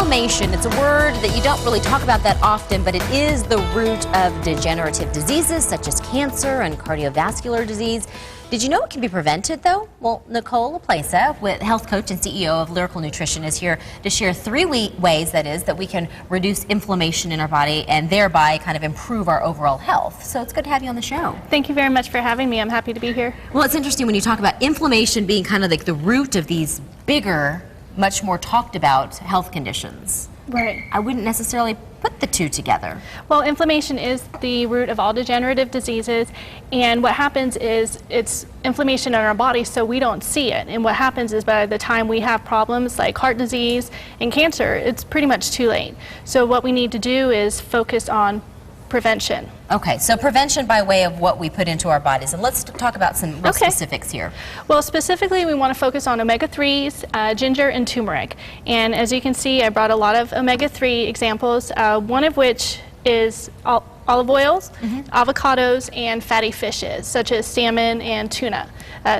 Inflammation, it's a word that you don't really talk about that often, but it is the root of degenerative diseases such as cancer and cardiovascular disease. Did you know it can be prevented, though? Well, Nicole Laplace, with health coach and CEO of Lyrical Nutrition, is here to share 3 ways, that we can reduce inflammation in our body and thereby kind of improve our overall health. So it's good to have you on the show. Thank you very much for having me. I'm happy to be here. Well, it's interesting when you talk about inflammation being kind of like the root of these bigger, much more talked about health conditions. Right. I wouldn't necessarily put the two together. Well, inflammation is the root of all degenerative diseases, and what happens is it's inflammation in our body so we don't see it. And what happens is by the time we have problems like heart disease and cancer, it's pretty much too late. So what we need to do is focus on prevention. Okay, so prevention by way of what we put into our bodies. And let's talk about some real specifics here. Well, specifically, we want to focus on omega-3s, ginger, and turmeric. And as you can see, I brought a lot of omega-3 examples, one of which is olive oils, avocados, and fatty fishes, such as salmon and tuna.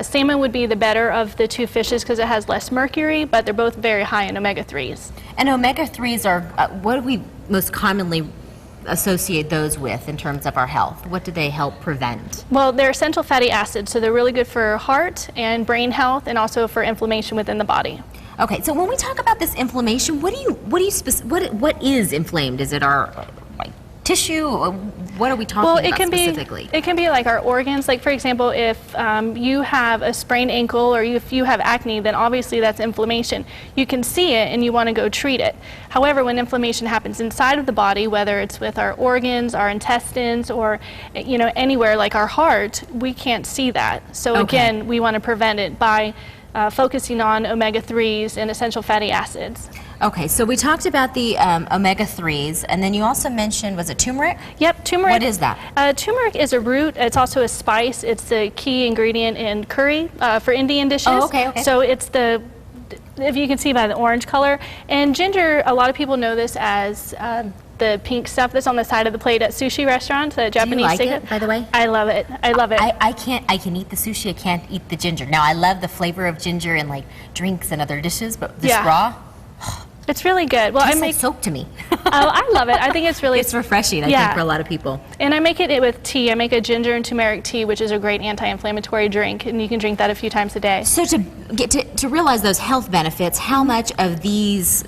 Salmon would be the better of the 2 fishes because it has less mercury, but they're both very high in omega-3s. And omega-3s are, what do we most commonly associate those with in terms of our health? What do they help prevent? Well, they're essential fatty acids, so they're really good for heart and brain health and also for inflammation within the body. Okay, so when we talk about this inflammation, what is inflamed? Is it our tissue? What are we talking about specifically? It can be like our organs. Like, for example, if you have a sprained ankle or if you have acne, then obviously that's inflammation. You can see it and you want to go treat it. However, when inflammation happens inside of the body, whether it's with our organs, our intestines, or anywhere like our heart, we can't see that. So again, we want to prevent it by focusing on omega-3s and essential fatty acids. Okay, so we talked about the omega-3s, and then you also mentioned, was it turmeric? Yep, turmeric. What is that? Turmeric is a root. It's also a spice. It's the key ingredient in curry for Indian dishes. Oh, okay. So it's if you can see by the orange color. And ginger, a lot of people know this as the pink stuff that's on the side of the plate at sushi restaurants, the Japanese. Do you like it, by the way? I love it. I love it. I can eat the sushi. I can't eat the ginger. Now, I love the flavor of ginger in like drinks and other dishes, but this raw, it's really good. Well, tastes like soap to me. Oh, I love it. I think it's really... It's refreshing, I think, for a lot of people. And I make it with tea. I make a ginger and turmeric tea, which is a great anti-inflammatory drink, and you can drink that a few times a day. So to realize those health benefits, how much of these,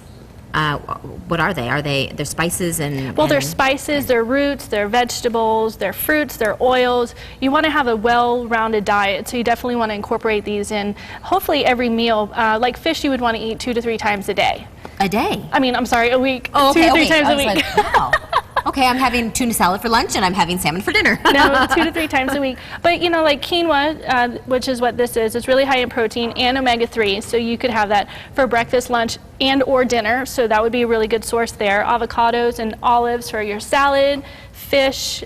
what are they? They're spices and... Well, they're spices, they're roots, they're vegetables, they're fruits, they're oils. You want to have a well-rounded diet, so you definitely want to incorporate these in hopefully every meal. Like fish, you would want to eat 2 to 3 times a day. A day? I mean, I'm sorry, a week. Oh, okay, 2 to 3 times a week. Like, wow. Okay, I'm having tuna salad for lunch and I'm having salmon for dinner. No, 2 to 3 times a week. But like quinoa, which is what this is, it's really high in protein and omega-3, so you could have that for breakfast, lunch, and or dinner, so that would be a really good source there. Avocados and olives for your salad, fish,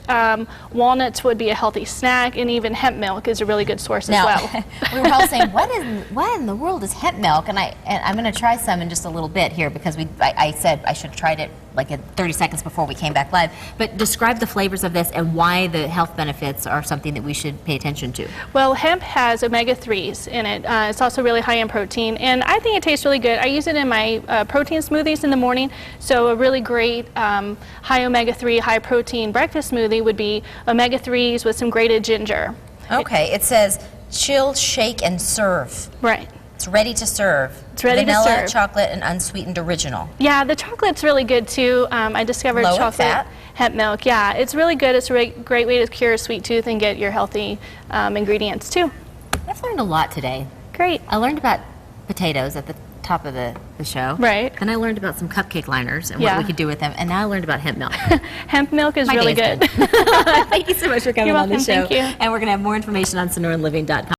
walnuts would be a healthy snack, and even hemp milk is a really good source as well. We were all saying, what in the world is hemp milk? And I'm going to try some in just a little bit here because I said I should have tried it like in 30 seconds before we came back live. But describe the flavors of this and why the health benefits are something that we should pay attention to. Well, hemp has omega-3s in it. It's also really high in protein, and I think it tastes really good. I use it in my protein smoothies in the morning, so a really great high omega-3, high protein breakfast smoothie would be omega-3s with some grated ginger. Okay, it says chill, shake, and serve. Right. It's ready to serve. It's ready to serve. Vanilla, chocolate, and unsweetened original. Yeah, the chocolate's really good too. I discovered Low chocolate fat. hemp milk. Yeah, it's really good. It's a great way to cure a sweet tooth and get your healthy ingredients too. I've learned a lot today. Great. I learned about potatoes at the top of the show. Right. And I learned about some cupcake liners and what we could do with them. And now I learned about hemp milk. Hemp milk is really good. Thank you so much for coming on the show. Thank you. And we're going to have more information on SonoranLiving.com.